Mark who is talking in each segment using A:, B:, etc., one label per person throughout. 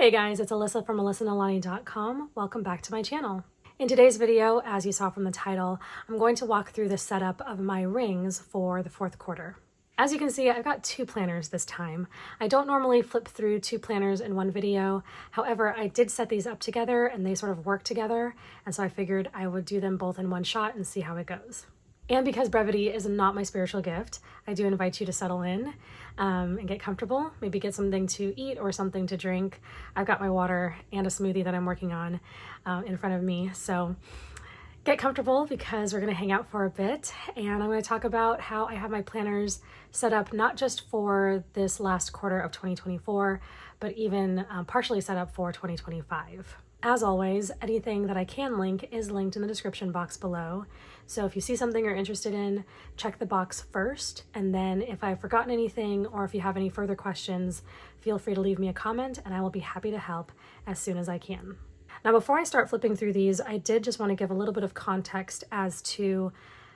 A: Hey guys, it's Alyssa from AlyssaNalani.com. Welcome back to my channel. In today's video, as you saw from the title, I'm going to walk through the setup of my rings for the fourth quarter. As you can see, I've got two planners this time. I don't normally flip through two planners in one video. However, I did set these up together and they sort of work together. And so I figured I would do them both in one shot and see how it goes. And because brevity is not my spiritual gift, I do invite you to settle in and get comfortable, maybe get something to eat or something to drink. I've got my water and a smoothie that I'm working on in front of me. So get comfortable because we're gonna hang out for a bit, and I'm gonna talk about how I have my planners set up not just for this last quarter of 2024, but even partially set up for 2025. As always, anything that I can link is linked in the description box below. So if you see something you're interested in, check the box first. And then if I've forgotten anything or if you have any further questions, feel free to leave me a comment and I will be happy to help as soon as I can. Now, before I start flipping through these, I did just want to give a little bit of context as to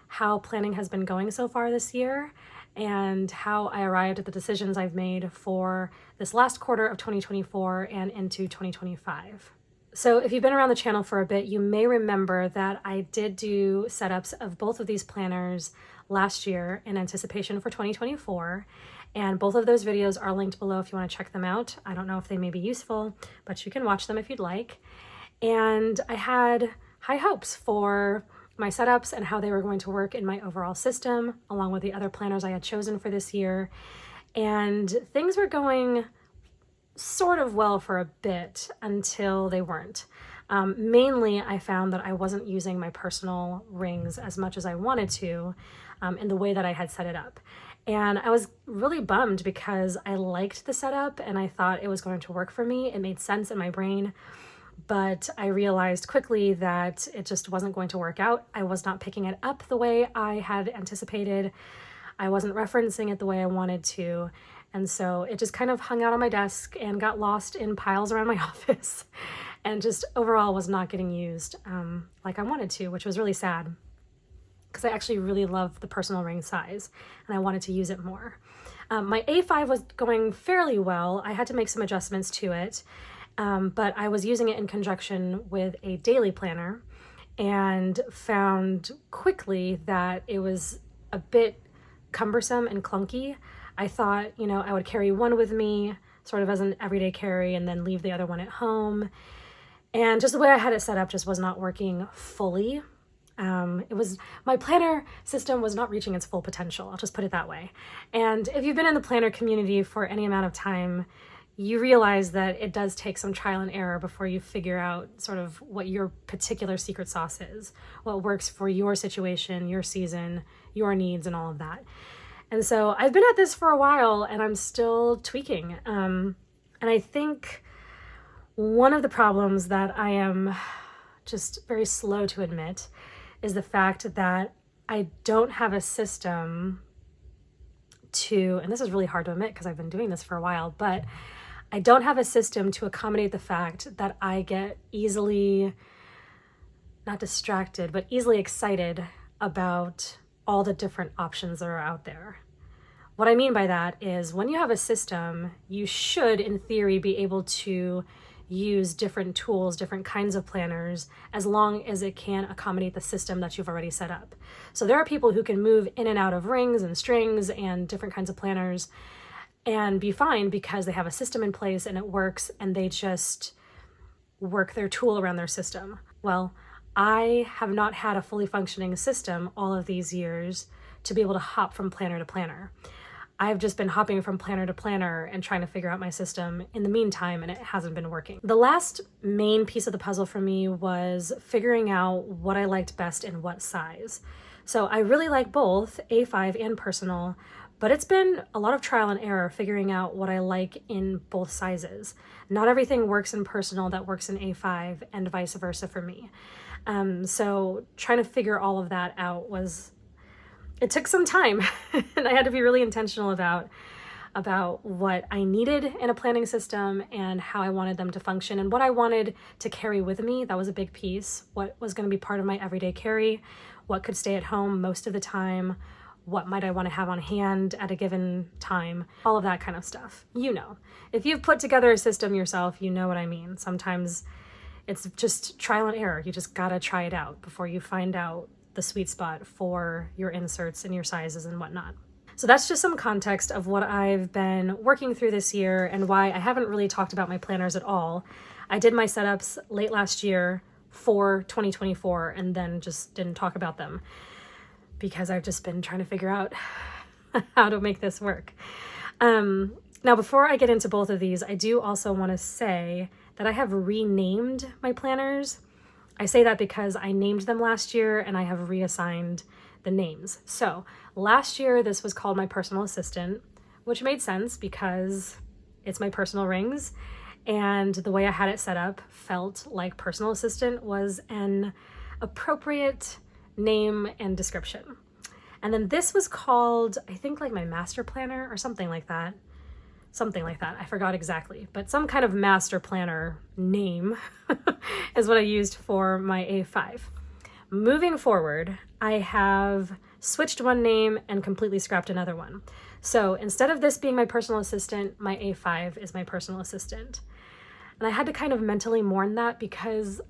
A: how planning has been going so far this year and how I arrived at the decisions I've made for this last quarter of 2024 and into 2025. So if you've been around the channel for a bit, you may remember that I did do setups of both of these planners last year in anticipation for 2024. And both of those videos are linked below if you want to check them out. I don't know if they may be useful, but you can watch them if you'd like. And I had high hopes for my setups and how they were going to work in my overall system, along with the other planners I had chosen for this year. And things were going sort of well for a bit until they weren't. Mainly, I found that I wasn't using my personal rings as much as I wanted to in the way that I had set it up. And I was really bummed because I liked the setup and I thought it was going to work for me. It made sense in my brain, but I realized quickly that it just wasn't going to work out. I was not picking it up the way I had anticipated. I wasn't referencing it the way I wanted to. And so it just kind of hung out on my desk and got lost in piles around my office and just overall was not getting used like I wanted to, which was really sad because I actually really love the personal ring size and I wanted to use it more. My A5 was going fairly well. I had to make some adjustments to it, but I was using it in conjunction with a daily planner and found quickly that it was a bit cumbersome and clunky. I thought, I would carry one with me sort of as an everyday carry and then leave the other one at home. And just the way I had it set up just was not working fully. My planner system was not reaching its full potential. I'll just put it that way. And if you've been in the planner community for any amount of time, you realize that it does take some trial and error before you figure out sort of what your particular secret sauce is, what works for your situation, your season, your needs, and all of that. And so I've been at this for a while and I'm still tweaking. And I think one of the problems that I am just very slow to admit is the fact that I don't have a system to, and this is really hard to admit because I've been doing this for a while, but I don't have a system to accommodate the fact that I get easily, not distracted, but easily excited about all the different options that are out there. What I mean by that is when you have a system, you should, in theory, be able to use different tools, different kinds of planners, as long as it can accommodate the system that you've already set up. So there are people who can move in and out of rings and strings and different kinds of planners and be fine because they have a system in place and it works and they just work their tool around their system. Well, I have not had a fully functioning system all of these years to be able to hop from planner to planner. I've just been hopping from planner to planner and trying to figure out my system in the meantime, and it hasn't been working. The last main piece of the puzzle for me was figuring out what I liked best in what size. So I really like both A5 and personal, but it's been a lot of trial and error figuring out what I like in both sizes. Not everything works in personal that works in A5 and vice versa for me. So trying to figure all of that out it took some time and I had to be really intentional about what I needed in a planning system and how I wanted them to function and what I wanted to carry with me. That was a big piece. What was going to be part of my everyday carry, what could stay at home most of the time, what might I want to have on hand at a given time, all of that kind of stuff. You know, if you've put together a system yourself, you know what I mean. Sometimes it's just trial and error. You just gotta try it out before you find out the sweet spot for your inserts and your sizes and whatnot. So that's just some context of what I've been working through this year and why I haven't really talked about my planners at all. I did my setups late last year for 2024 and then just didn't talk about them because I've just been trying to figure out how to make this work. Now, before I get into both of these, I do also want to say that I have renamed my planners. I say that because I named them last year and I have reassigned the names. So last year, this was called my personal assistant, which made sense because it's my personal rings. And the way I had it set up felt like personal assistant was an appropriate name and description. And then this was called, I think, like my master planner or something like that. Something like that. I forgot exactly, but some kind of master planner name is what I used for my A5. Moving forward, I have switched one name and completely scrapped another one. So instead of this being my personal assistant, my A5 is my personal assistant. And I had to kind of mentally mourn that because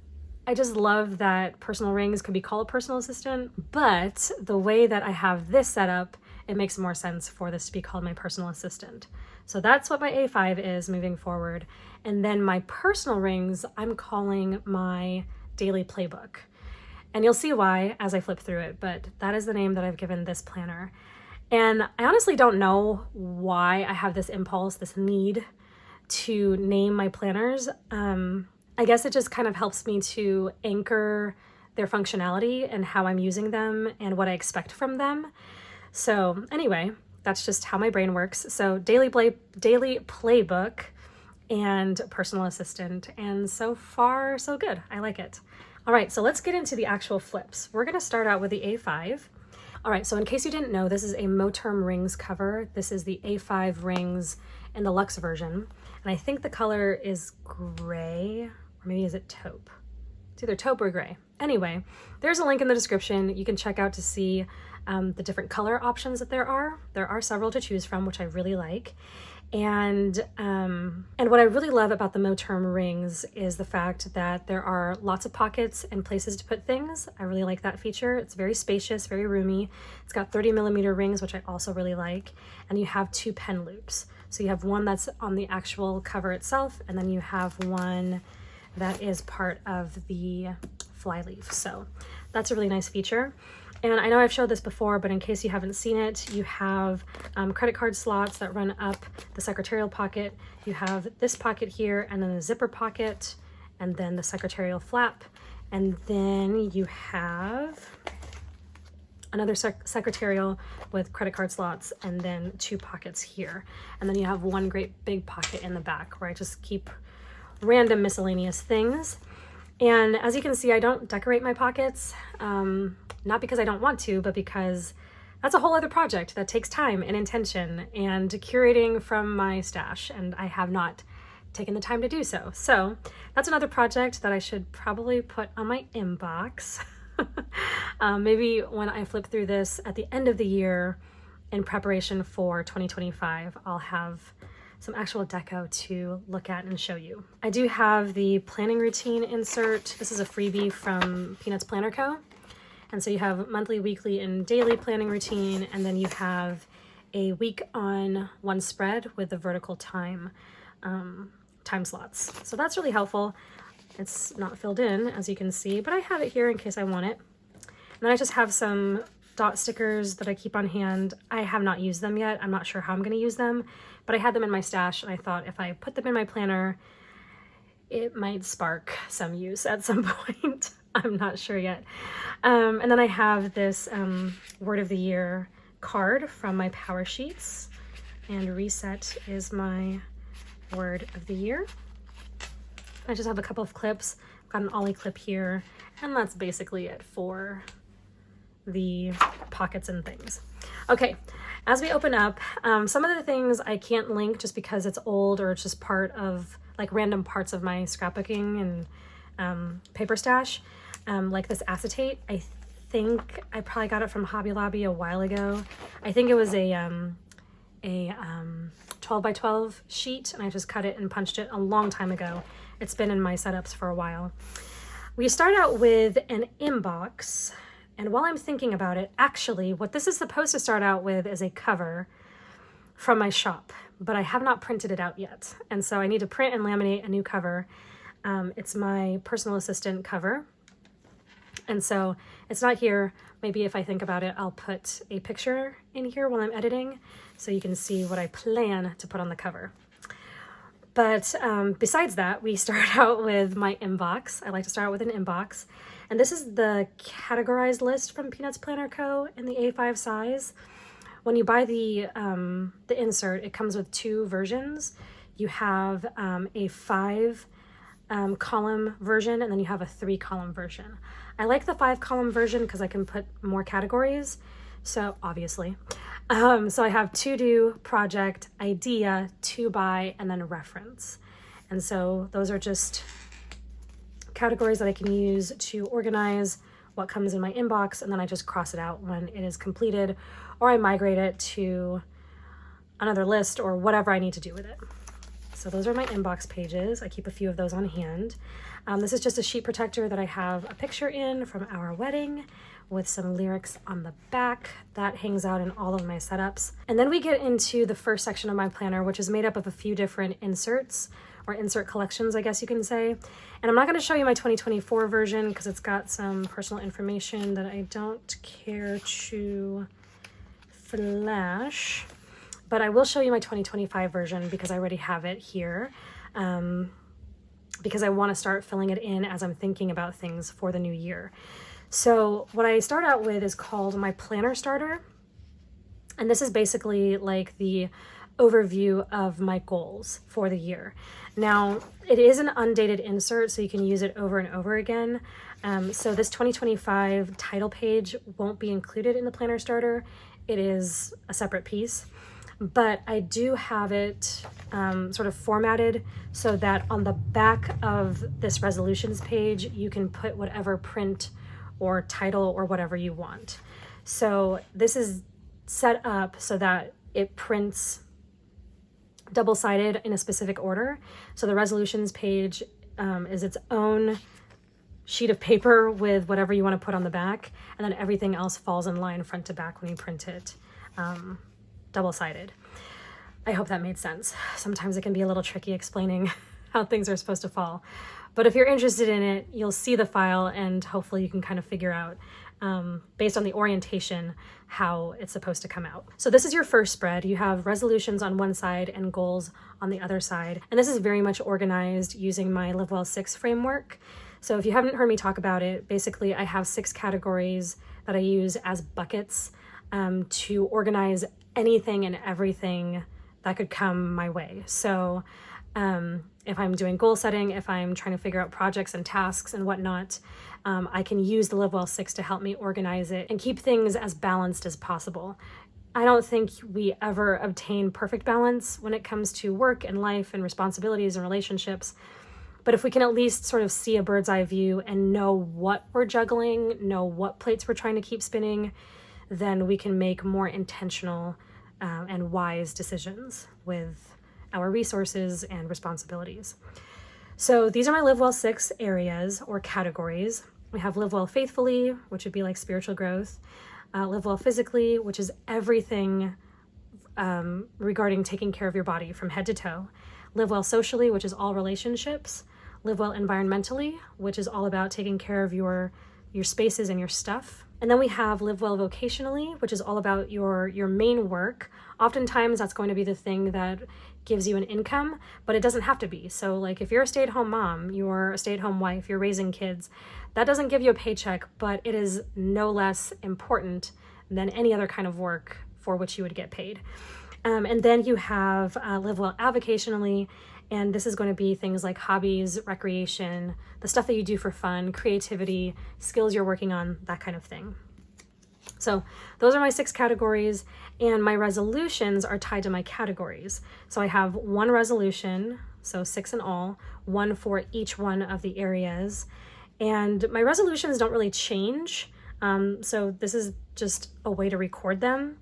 A: I just love that personal rings can be called a personal assistant, but the way that I have this set up, it makes more sense for this to be called my personal assistant. So that's what my A5 is moving forward. And then my personal rings, I'm calling my daily playbook. And you'll see why as I flip through it, but that is the name that I've given this planner. And I honestly don't know why I have this impulse, this need to name my planners. I guess it just kind of helps me to anchor their functionality and how I'm using them and what I expect from them. So anyway, that's just how my brain works. So daily playbook and personal assistant. And so far, so good. I like it. All right, so let's get into the actual flips. We're gonna start out with the A5. All right, so in case you didn't know, this is a Moterm rings cover. This is the A5 rings in the luxe version. And I think the color is gray, or maybe is it taupe? It's either taupe or gray. Anyway, there's a link in the description you can check out to see the different color options that there are. There are several to choose from, which I really like. And what I really love about the Moterm rings is the fact that there are lots of pockets and places to put things. I really like that feature. It's very spacious, very roomy. It's got 30mm rings, which I also really like. And you have 2 pen loops. So you have one that's on the actual cover itself, and then you have one that is part of the flyleaf. So that's a really nice feature. And I know I've showed this before, but in case you haven't seen it, you have credit card slots that run up the secretarial pocket. You have this pocket here, and then a zipper pocket, and then the secretarial flap. And then you have another secretarial with credit card slots, and then 2 pockets here. And then you have one great big pocket in the back where I just keep random miscellaneous things. And as you can see, I don't decorate my pockets, not because I don't want to, but because that's a whole other project that takes time and intention and curating from my stash, and I have not taken the time to do so. So that's another project that I should probably put on my inbox. Maybe when I flip through this at the end of the year in preparation for 2025, I'll have some actual deco to look at and show you. I do have the planning routine insert. This is a freebie from Peanuts Planner Co. And so you have monthly, weekly, and daily planning routine, and then you have a week on one spread with the vertical time slots. So that's really helpful. It's not filled in, as you can see, but I have it here in case I want it. And then I just have some dot stickers that I keep on hand. I have not used them yet. I'm not sure how I'm going to use them, but I had them in my stash, and I thought if I put them in my planner, it might spark some use at some point. I'm not sure yet. And then I have this Word of the Year card from my Power Sheets, and Reset is my Word of the Year. I just have a couple of clips. I've got an ollie clip here, and that's basically it for the pockets and things. Okay, as we open up, some of the things I can't link just because it's old or it's just part of like random parts of my scrapbooking and paper stash, like this acetate. I think I probably got it from Hobby Lobby a while ago. I think it was a 12 by 12 sheet, and I just cut it and punched it a long time ago. It's been in my setups for a while. We start out with an inbox, and while I'm thinking about it, actually what this is supposed to start out with is a cover from my shop, but I have not printed it out yet. And so I need to print and laminate a new cover. It's my personal assistant cover. And so it's not here. Maybe if I think about it, I'll put a picture in here while I'm editing so you can see what I plan to put on the cover. But besides that, we start out with my inbox. I like to start out with an inbox. And this is the categorized list from Peanuts Planner Co. in the A5 size. When you buy the insert, it comes with two versions. You have a 5 column version, and then you have a 3 column version. I like the 5 column version because I can put more categories. So obviously, so I have to do, project, idea, to buy, and then reference. And so those are just categories that I can use to organize what comes in my inbox, and then I just cross it out when it is completed, or I migrate it to another list or whatever I need to do with it. So those are my inbox pages. I keep a few of those on hand. This is just a sheet protector that I have a picture in from our wedding with some lyrics on the back. That hangs out in all of my setups. And then we get into the first section of my planner, which is made up of a few different inserts, or insert collections, I guess you can say. And I'm not going to show you my 2024 version because it's got some personal information that I don't care to flash. But I will show you my 2025 version because I already have it here. Because I want to start filling it in as I'm thinking about things for the new year. So what I start out with is called my planner starter. And this is basically like the overview of my goals for the year. Now, it is an undated insert, so you can use it over and over again. So this 2025 title page won't be included in the planner starter. It is a separate piece. But I do have it sort of formatted so that on the back of this resolutions page, you can put whatever print or title or whatever you want. So this is set up so that it prints double-sided in a specific order. So the resolutions page is its own sheet of paper with whatever you want to put on the back, and then everything else falls in line front to back when you print it double-sided. I hope that made sense. Sometimes it can be a little tricky explaining how things are supposed to fall. But if you're interested in it, you'll see the file and hopefully you can kind of figure out, based on the orientation, how it's supposed to come out. So this is your first spread. You have resolutions on one side and goals on the other side. And this is very much organized using my Live Well 6 framework. So if you haven't heard me talk about it, basically I have 6 categories that I use as buckets to organize anything and everything that could come my way. So if I'm doing goal setting, if I'm trying to figure out projects and tasks and whatnot, I can use the Live Well 6 to help me organize it and keep things as balanced as possible. I don't think we ever obtain perfect balance when it comes to work and life and responsibilities and relationships. But if we can at least sort of see a bird's eye view and know what we're juggling, know what plates we're trying to keep spinning, then we can make more intentional and wise decisions with our resources and responsibilities. So these are my Live Well 6 areas or categories. We have Live Well Faithfully, which would be like spiritual growth. Live Well Physically, which is everything regarding taking care of your body from head to toe. Live Well Socially, which is all relationships. Live Well Environmentally, which is all about taking care of your spaces and your stuff. And then we have Live Well Vocationally, which is all about your main work. Oftentimes that's going to be the thing that gives you an income, but it doesn't have to be. So like if you're a stay-at-home mom, you're a stay-at-home wife, you're raising kids, that doesn't give you a paycheck, but it is no less important than any other kind of work for which you would get paid. And then you have Live Well Avocationally, and this is going to be things like hobbies, recreation, the stuff that you do for fun, creativity, skills you're working on, that kind of thing. So those are my 6 categories, and my resolutions are tied to my categories. So I have 1 resolution, so 6 in all, 1 for each one of the areas. And my resolutions don't really change. So this is just a way to record them.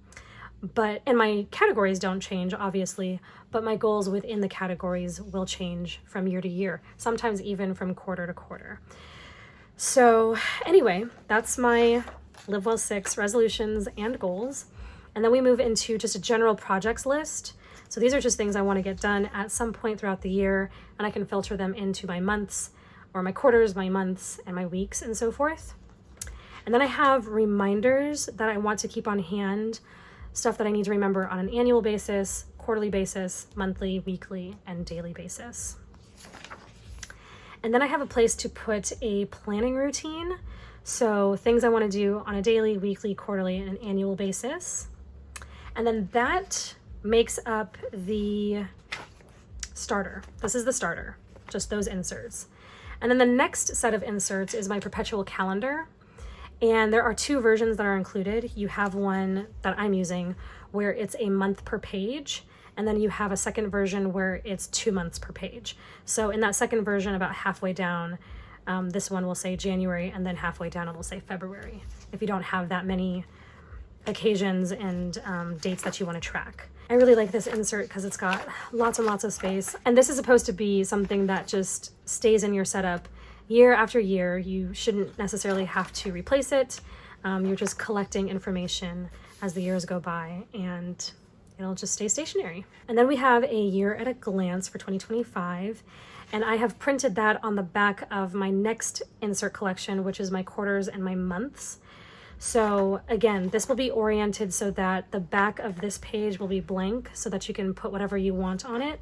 A: And my categories don't change, obviously, but my goals within the categories will change from year to year, sometimes even from quarter to quarter. So anyway, that's my Live Well 6 resolutions and goals. And then we move into just a general projects list. So these are just things I want to get done at some point throughout the year, and I can filter them into my months or my quarters, my months, and my weeks, and so forth. And then I have reminders that I want to keep on hand, stuff that I need to remember on an annual basis, quarterly basis, monthly, weekly, and daily basis. And then I have a place to put a planning routine. So things I want to do on a daily, weekly, quarterly, and an annual basis. And then that makes up the starter. This is the starter, just those inserts. And then the next set of inserts is my perpetual calendar. And there are two versions that are included. You have one that I'm using where it's a month per page, and then you have a second version where it's 2 months per page. So in that second version, about halfway down, this one will say January, and then halfway down it will say February, if you don't have that many occasions and dates that you want to track. I really like this insert because it's got lots and lots of space. And this is supposed to be something that just stays in your setup year after year. You shouldn't necessarily have to replace it. You're just collecting information as the years go by, and it'll just stay stationary. And then we have a year at a glance for 2025. And I have printed that on the back of my next insert collection, which is my quarters and my months. So again, this will be oriented so that the back of this page will be blank so that you can put whatever you want on it.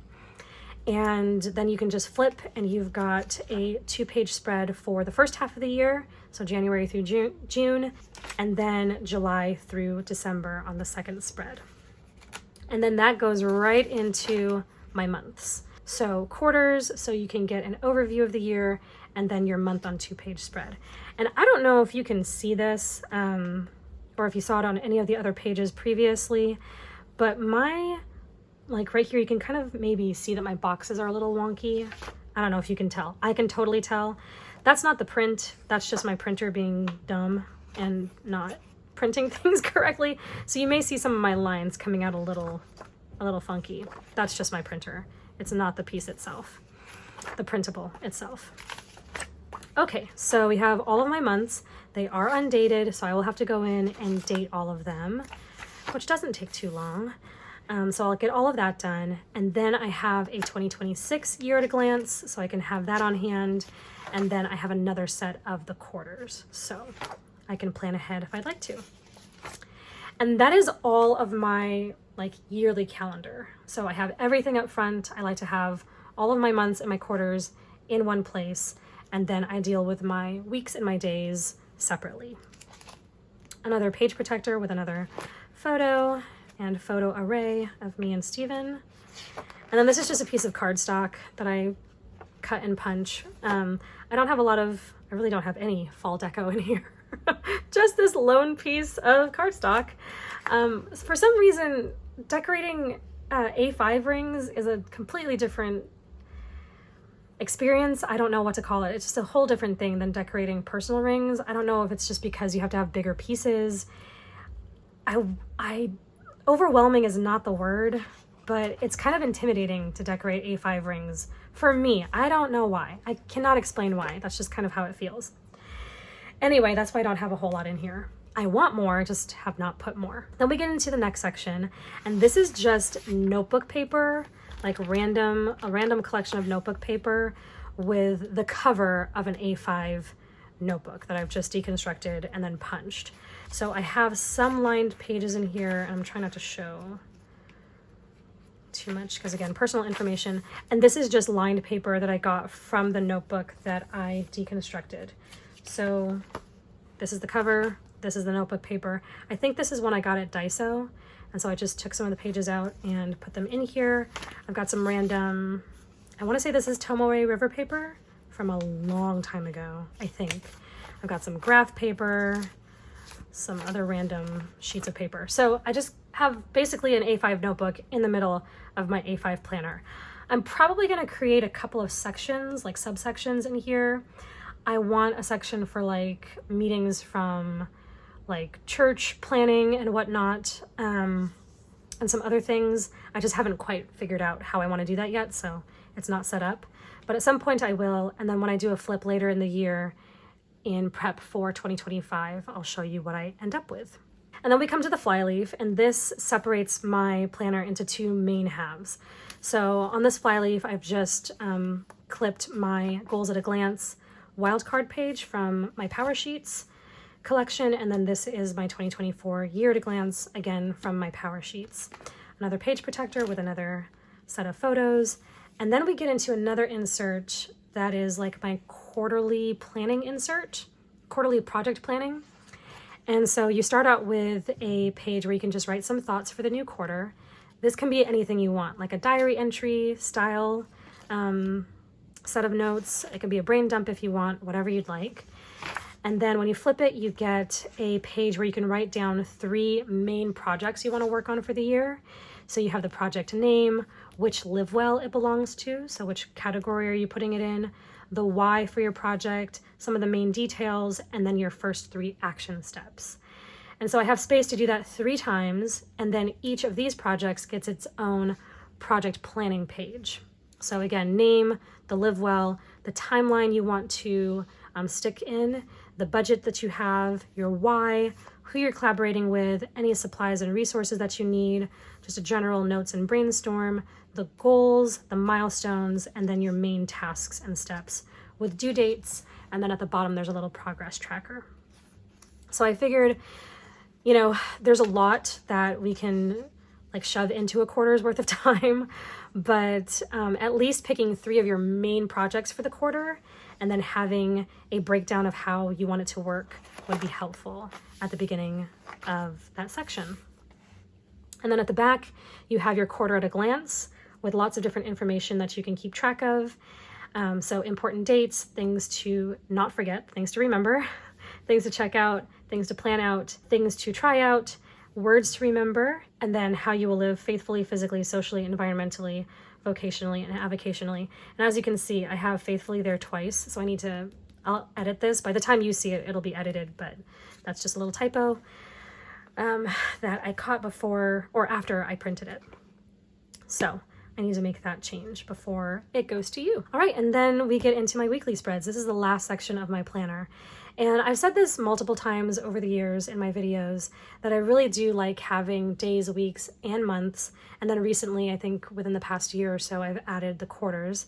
A: And then you can just flip and you've got a 2-page spread for the first half of the year. So January through June, and then July through December on the second spread. And then that goes right into my months. So quarters, so you can get an overview of the year, and then your month on 2-page spread. And I don't know if you can see this, or if you saw it on any of the other pages previously, but like right here, you can kind of maybe see that my boxes are a little wonky. I don't know if you can tell. I can totally tell. That's not the print. That's just my printer being dumb and not printing things correctly. So you may see some of my lines coming out a little funky. That's just my printer. It's not the piece itself, the printable itself. Okay, so we have all of my months. They are undated, so I will have to go in and date all of them, which doesn't take too long. So I'll get all of that done. And then I have a 2026 year at a glance, so I can have that on hand. And then I have another set of the quarters, so I can plan ahead if I'd like to. And that is all of my yearly calendar. So I have everything up front. I like to have all of my months and my quarters in one place, and then I deal with my weeks and my days separately. Another page protector with another photo and photo array of me and Steven. And then this is just a piece of cardstock that I cut and punch. I really don't have any fall deco in here. Just this lone piece of cardstock. For some reason, decorating A5 rings is a completely different experience. I don't know what to call it. It's just a whole different thing than decorating personal rings. I don't know if it's just because you have to have bigger pieces. Overwhelming is not the word, but it's kind of intimidating to decorate A5 rings for me. I don't know why. I cannot explain why. That's just kind of how it feels. Anyway, that's why I don't have a whole lot in here. I want more, just have not put more. Then we get into the next section, and this is just notebook paper, like a random collection of notebook paper with the cover of an A5 notebook that I've just deconstructed and then punched. So I have some lined pages in here, and I'm trying not to show too much because, again, personal information. And this is just lined paper that I got from the notebook that I deconstructed. So this is the cover, this is the notebook paper. I think this is one I got at Daiso, and so I just took some of the pages out and put them in here. I've got some random, I want to say this is Tomoe River paper from a long time ago, I think. I've got some graph paper, some other random sheets of paper. So I just have basically an A5 notebook in the middle of my A5 planner. I'm probably going to create a couple of sections, like subsections in here. I want a section for like meetings from like church planning and whatnot, and some other things. I just haven't quite figured out how I want to do that yet, so it's not set up. But at some point I will, and then when I do a flip later in the year in prep for 2025, I'll show you what I end up with. And then we come to the flyleaf, and this separates my planner into two main halves. So on this flyleaf, I've just clipped my Goals at a Glance wildcard page from my Power Sheets collection, and then this is my 2024 Year at a Glance, again from my Power Sheets. Another page protector with another set of photos. And then we get into another insert that is like my quarterly planning insert, quarterly project planning. And so you start out with a page where you can just write some thoughts for the new quarter. This can be anything you want, like a diary entry style set of notes. It can be a brain dump if you want, whatever you'd like. And then when you flip it, you get a page where you can write down 3 main projects you want to work on for the year. So you have the project name, which live well it belongs to, so which category are you putting it in, the why for your project, some of the main details, and then your first 3 action steps. And so I have space to do that 3 times, and then each of these projects gets its own project planning page. So again, name, the live well, the timeline you want to stick in, the budget that you have, your why, who you're collaborating with, any supplies and resources that you need, just a general notes and brainstorm, the goals, the milestones, and then your main tasks and steps with due dates. And then at the bottom, there's a little progress tracker. So I figured, you know, there's a lot that we can like shove into a quarter's worth of time, but at least picking 3 of your main projects for the quarter and then having a breakdown of how you want it to work would be helpful at the beginning of that section. And then at the back, you have your quarter at a glance with lots of different information that you can keep track of. So important dates, things to not forget, things to remember, things to check out, things to plan out, things to try out, words to remember, and then how you will live faithfully, physically, socially, environmentally, vocationally, and avocationally. And as you can see, I have faithfully there twice, so I'll edit this. By the time you see it, it'll be edited, but that's just a little typo that I caught before or after I printed it. So I need to make that change before it goes to you. All right, and then we get into my weekly spreads. This is the last section of my planner. And I've said this multiple times over the years in my videos that I really do like having days, weeks, and months. And then recently, I think within the past year or so, I've added the quarters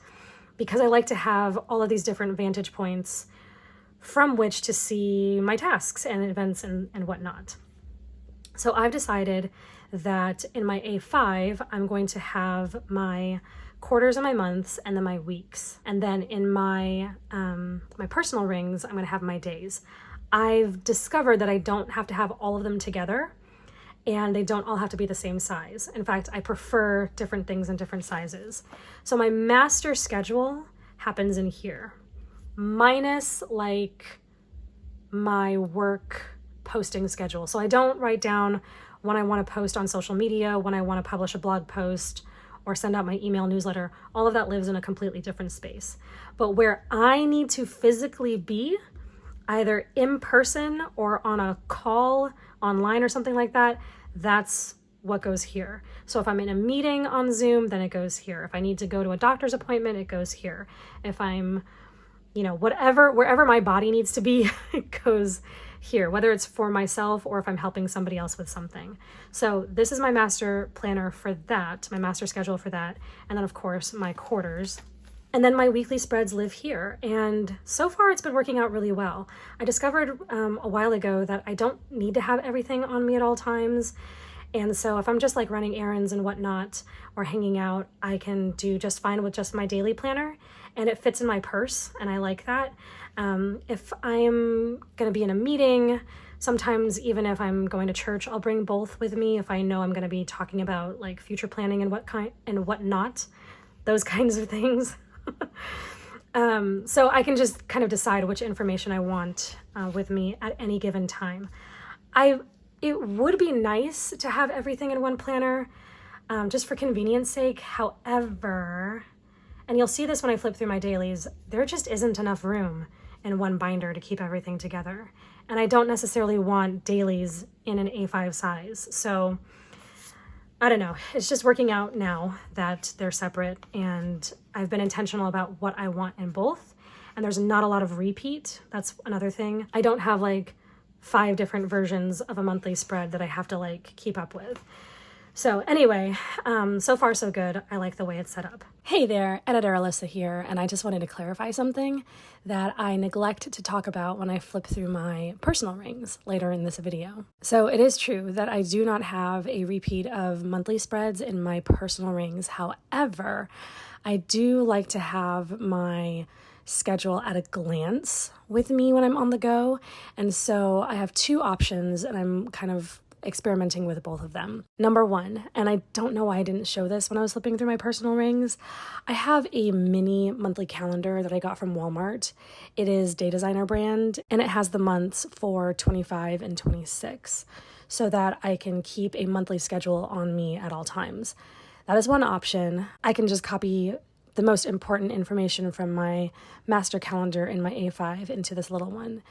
A: because I like to have all of these different vantage points from which to see my tasks and events and whatnot. So I've decided that in my A5, I'm going to have my quarters and my months and then my weeks. And then in my my personal rings, I'm going to have my days. I've discovered that I don't have to have all of them together and they don't all have to be the same size. In fact, I prefer different things in different sizes. So my master schedule happens in here, minus like my work posting schedule. So I don't write down when I want to post on social media, when I want to publish a blog post, or send out my email newsletter. All of that lives in a completely different space. But where I need to physically be, either in person or on a call online or something like that, that's what goes here. So if I'm in a meeting on Zoom, then it goes here. If I need to go to a doctor's appointment, it goes here. If I'm, you know, wherever my body needs to be, it goes here, whether it's for myself or if I'm helping somebody else with something. So this is my master planner for that, my master schedule for that. And then of course my quarters. And then my weekly spreads live here. And so far it's been working out really well. I discovered a while ago that I don't need to have everything on me at all times. And so if I'm just like running errands and whatnot or hanging out, I can do just fine with just my daily planner and it fits in my purse and I like that. If I'm gonna be in a meeting, sometimes even if I'm going to church, I'll bring both with me if I know I'm gonna be talking about like future planning and what not, those kinds of things. So I can just kind of decide which information I want with me at any given time. It would be nice to have everything in one planner, just for convenience sake. However, and you'll see this when I flip through my dailies, there just isn't enough room in one binder to keep everything together. And I don't necessarily want dailies in an A5 size. So I don't know, it's just working out now that they're separate, and I've been intentional about what I want in both. And there's not a lot of repeat. That's another thing. I don't have like 5 different versions of a monthly spread that I have to like keep up with. So anyway, so far so good. I like the way it's set up. Hey there, Editor Alyssa here, and I just wanted to clarify something that I neglect to talk about when I flip through my personal rings later in this video. So it is true that I do not have a repeat of monthly spreads in my personal rings. However, I do like to have my schedule at a glance with me when I'm on the go, and so I have 2 options, and I'm kind of experimenting with both of them. Number 1, and I don't know why I didn't show this when I was flipping through my personal rings, I have a mini monthly calendar that I got from Walmart. It is Day Designer brand, and it has the months for 25 and 26 so that I can keep a monthly schedule on me at all times. That is one option. I can just copy the most important information from my master calendar in my A5 into this little one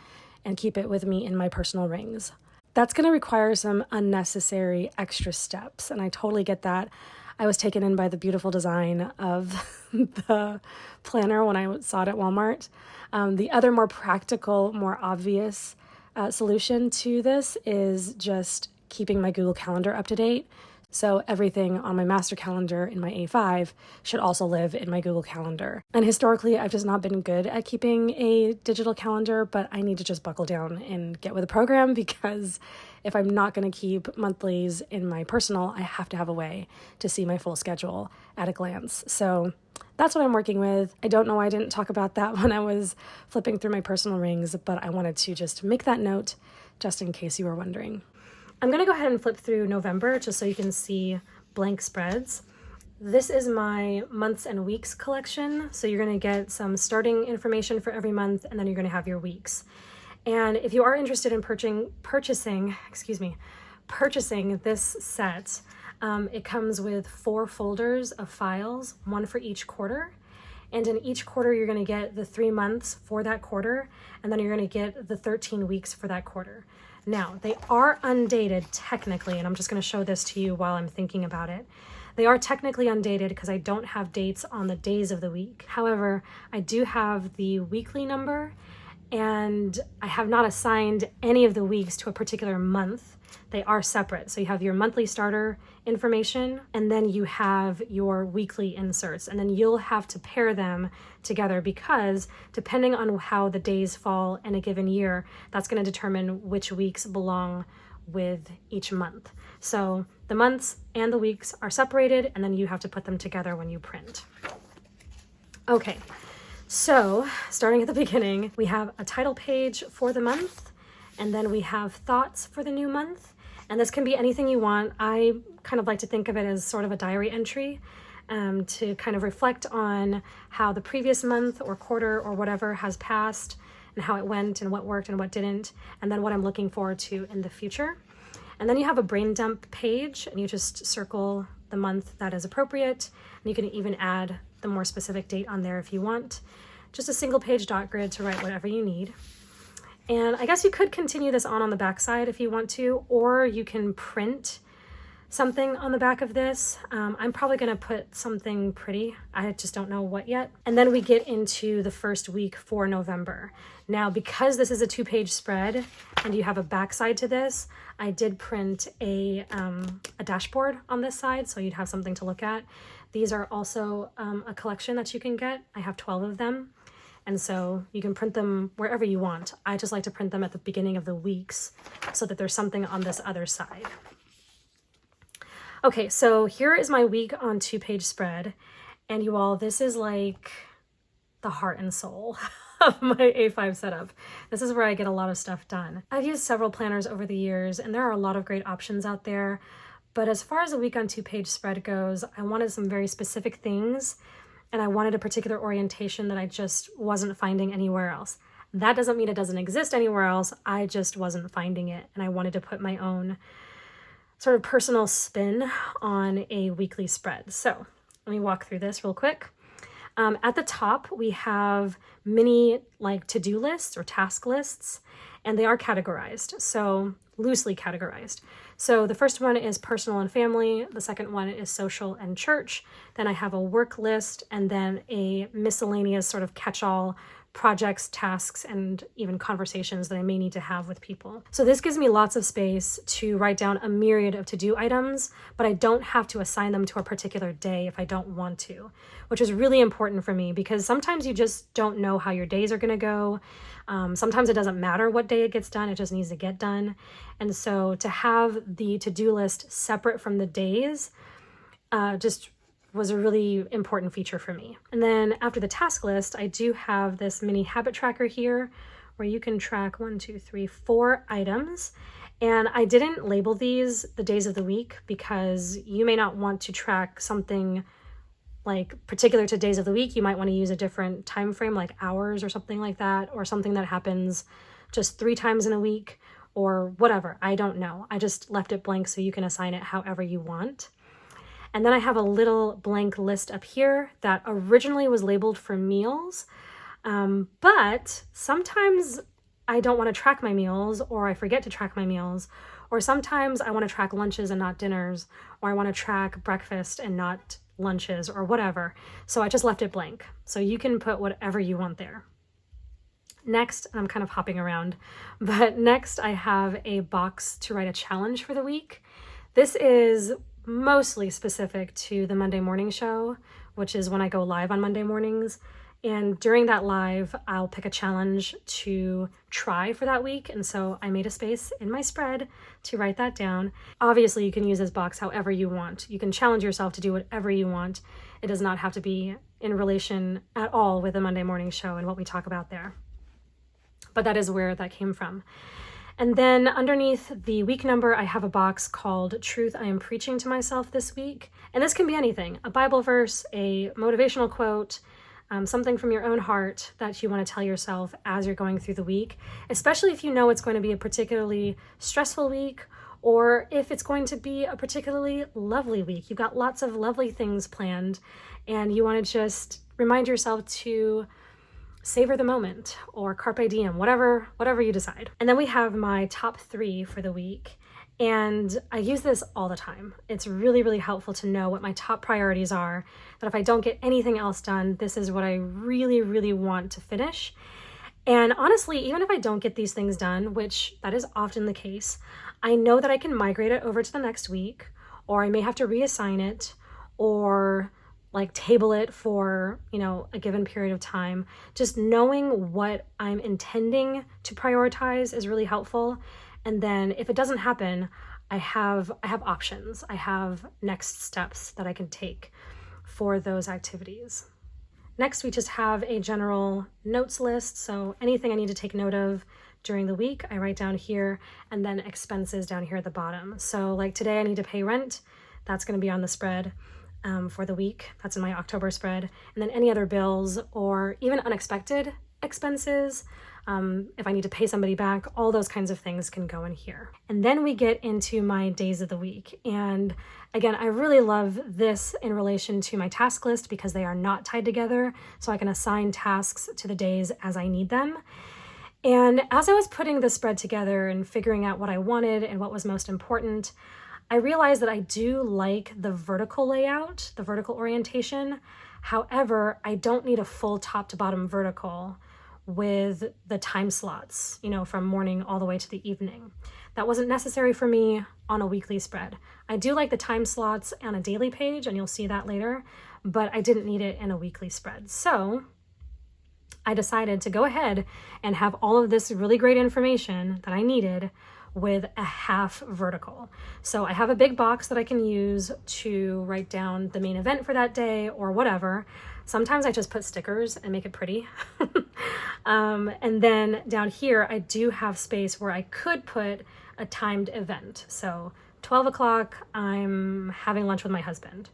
A: and keep it with me in my personal rings. That's going to require some unnecessary extra steps, and I totally get that. I was taken in by the beautiful design of the planner when I saw it at Walmart. The other more practical, more obvious solution to this is just keeping my Google Calendar up to date. So everything on my master calendar in my A5 should also live in my Google Calendar. And historically, I've just not been good at keeping a digital calendar, but I need to just buckle down and get with the program, because if I'm not going to keep monthlies in my personal, I have to have a way to see my full schedule at a glance. So that's what I'm working with. I don't know why I didn't talk about that when I was flipping through my personal rings, but I wanted to just make that note just in case you were wondering. I'm going to go ahead and flip through November just so you can see blank spreads. This is my months and weeks collection. So you're going to get some starting information for every month, and then you're going to have your weeks. And if you are interested in purchasing this set, it comes with 4 folders of files, 1 for each quarter. And in each quarter, you're going to get the 3 months for that quarter, and then you're going to get the 13 weeks for that quarter. Now, they are undated technically, and I'm just going to show this to you while I'm thinking about it. They are technically undated because I don't have dates on the days of the week. However, I do have the weekly number, and I have not assigned any of the weeks to a particular month. They are separate. So you have your monthly starter information, and then you have your weekly inserts, and then you'll have to pair them together, because depending on how the days fall in a given year, that's going to determine which weeks belong with each month. So the months and the weeks are separated, and then you have to put them together when you print. Okay, so starting at the beginning, we have a title page for the month, and then we have thoughts for the new month. And this can be anything you want. I kind of like to think of it as sort of a diary entry to kind of reflect on how the previous month or quarter or whatever has passed, and how it went and what worked and what didn't, and then what I'm looking forward to in the future. And then you have a brain dump page, and you just circle the month that is appropriate, and you can even add the more specific date on there if you want. Just a single page dot grid to write whatever you need. And I guess you could continue this on the back side if you want to, or you can print something on the back of this. I'm probably going to put something pretty. I just don't know what yet. And then we get into the first week for November. Now, because this is a 2-page spread and you have a backside to this, I did print a dashboard on this side, so you'd have something to look at. These are also a collection that you can get. I have 12 of them. And so you can print them wherever you want. I just like to print them at the beginning of the weeks so that there's something on this other side. Okay, so here is my week on 2-page spread. And you all, this is like the heart and soul of my A5 setup. This is where I get a lot of stuff done. I've used several planners over the years, and there are a lot of great options out there. But as far as a week on 2-page spread goes, I wanted some very specific things, and I wanted a particular orientation that I just wasn't finding anywhere else. That doesn't mean it doesn't exist anywhere else. I just wasn't finding it, and I wanted to put my own sort of personal spin on a weekly spread. So let me walk through this real quick. At the top, we have mini like to-do lists or task lists, and they are categorized, so loosely categorized. So the first one is personal and family. The second one is social and church. Then I have a work list, and then a miscellaneous sort of catch-all projects, tasks, and even conversations that I may need to have with people. So this gives me lots of space to write down a myriad of to-do items, but I don't have to assign them to a particular day if I don't want to, which is really important for me because sometimes you just don't know how your days are going to go. Sometimes it doesn't matter what day it gets done, it just needs to get done. And so to have the to-do list separate from the days just was a really important feature for me. And then after the task list, I do have this mini habit tracker here where you can track 4 items. And I didn't label these the days of the week because you may not want to track something like particular to days of the week. You might want to use a different time frame, like hours or something like that, or something that happens just 3 times in a week or whatever. I don't know. I just left it blank so you can assign it however you want. And then I have a little blank list up here that originally was labeled for meals, but sometimes I don't want to track my meals, or I forget to track my meals, or sometimes I want to track lunches and not dinners, or I want to track breakfast and not lunches, or whatever. So I just left it blank. So you can put whatever you want there. Next, I'm kind of hopping around, but next I have a box to write a challenge for the week. This is mostly specific to the Monday morning show, which is when I go live on Monday mornings. And during that live, I'll pick a challenge to try for that week. And so I made a space in my spread to write that down. Obviously, you can use this box however you want. You can challenge yourself to do whatever you want. It does not have to be in relation at all with the Monday morning show and what we talk about there. But that is where that came from. And then underneath the week number, I have a box called Truth I Am Preaching to Myself This Week. And this can be anything, a Bible verse, a motivational quote, something from your own heart that you want to tell yourself as you're going through the week, especially if you know it's going to be a particularly stressful week, or if it's going to be a particularly lovely week. You've got lots of lovely things planned, and you want to just remind yourself to savor the moment or carpe diem, whatever you decide. And then we have my top 3 for the week. And I use this all the time. It's really, really helpful to know what my top priorities are, that if I don't get anything else done, this is what I really, really want to finish. And honestly, even if I don't get these things done, which that is often the case, I know that I can migrate it over to the next week, or I may have to reassign it, or like table it for, a given period of time. Just knowing what I'm intending to prioritize is really helpful. And then if it doesn't happen, I have options. I have next steps that I can take for those activities. Next, we just have a general notes list. So anything I need to take note of during the week, I write down here, and then expenses down here at the bottom. So like today I need to pay rent. That's going to be on the spread for the week. That's in my October spread. And then any other bills or even unexpected expenses, if I need to pay somebody back, all those kinds of things can go in here. And then we get into my days of the week. And again, I really love this in relation to my task list because they are not tied together. So I can assign tasks to the days as I need them. And as I was putting the spread together and figuring out what I wanted and what was most important, I realized that I do like the vertical layout, the vertical orientation. However, I don't need a full top to bottom vertical with the time slots, from morning all the way to the evening. That wasn't necessary for me on a weekly spread. I do like the time slots on a daily page, and you'll see that later, but I didn't need it in a weekly spread. So I decided to go ahead and have all of this really great information that I needed with a half vertical. So I have a big box that I can use to write down the main event for that day or whatever. Sometimes I just put stickers and make it pretty. And then down here, I do have space where I could put a timed event. So 12 o'clock, I'm having lunch with my husband,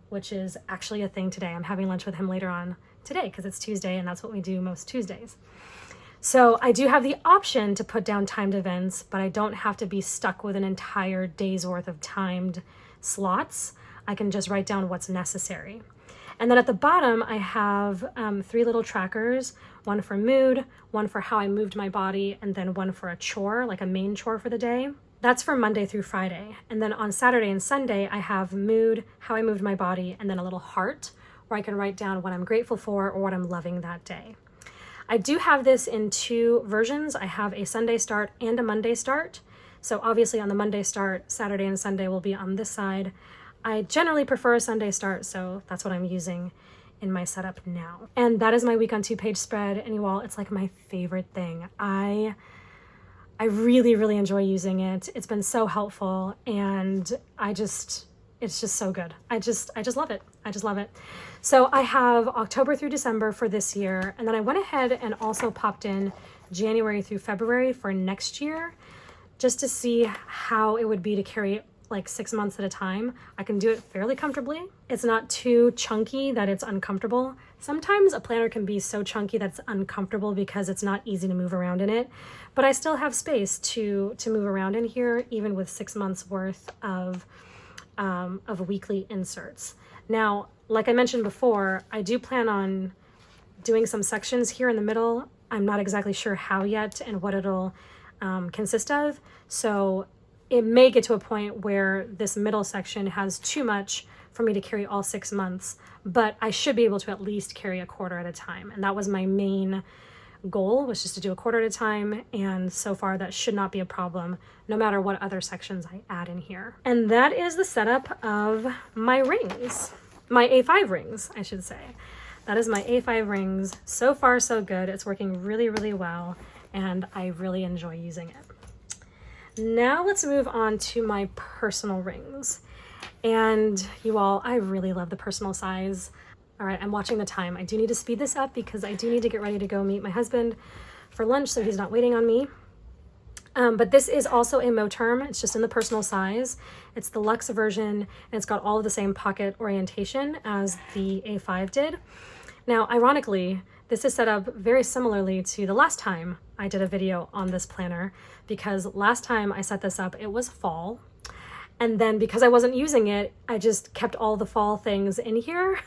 A: which is actually a thing today. I'm having lunch with him later on today because it's Tuesday and that's what we do most Tuesdays. So I do have the option to put down timed events, but I don't have to be stuck with an entire day's worth of timed slots. I can just write down what's necessary. And then at the bottom, I have 3 little trackers, one for mood, one for how I moved my body, and then one for a chore, like a main chore for the day. That's for Monday through Friday. And then on Saturday and Sunday, I have mood, how I moved my body, and then a little heart where I can write down what I'm grateful for or what I'm loving that day. I do have this in 2 versions. I have a Sunday start and a Monday start. So obviously on the Monday start, Saturday and Sunday will be on this side. I generally prefer a Sunday start, so that's what I'm using in my setup now. And that is my week on 2-page spread. And you all, it's like my favorite thing. I really, really enjoy using it. It's been so helpful, and it's just so good. I just love it. I just love it. So I have October through December for this year, and then I went ahead and also popped in January through February for next year, just to see how it would be to carry like 6 months at a time. I can do it fairly comfortably. It's not too chunky that it's uncomfortable. Sometimes a planner can be so chunky that's uncomfortable because it's not easy to move around in it, but I still have space to move around in here, even with 6 months worth of weekly inserts. Now, like I mentioned before, I do plan on doing some sections here in the middle. I'm not exactly sure how yet and what it'll consist of. So it may get to a point where this middle section has too much for me to carry all 6 months, but I should be able to at least carry a quarter at a time. And that was my main goal, was just to do a quarter at a time. And so far that should not be a problem, no matter what other sections I add in here. And that is the setup of my rings, my A5 rings, I should say. That is my A5 rings. So far, so good. It's working really, really well, and I really enjoy using it. Now let's move on to my personal rings. And you all, I really love the personal size. All right, I'm watching the time. I do need to speed this up because I do need to get ready to go meet my husband for lunch so he's not waiting on me. But this is also a Moterm. It's just in the personal size. It's the luxe version, and it's got all of the same pocket orientation as the A5 did. Now, ironically, this is set up very similarly to the last time I did a video on this planner, because last time I set this up, it was fall. And then because I wasn't using it, I just kept all the fall things in here.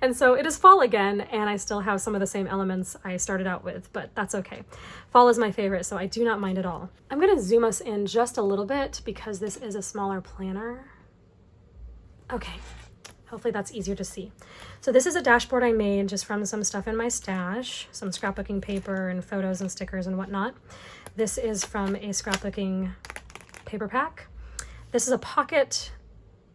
A: And so it is fall again, and I still have some of the same elements I started out with, but that's okay. Fall is my favorite, so I do not mind at all. I'm gonna zoom us in just a little bit because this is a smaller planner. Okay, hopefully that's easier to see. So this is a dashboard I made just from some stuff in my stash, some scrapbooking paper and photos and stickers and whatnot. This is from a scrapbooking paper pack. This is a pocket,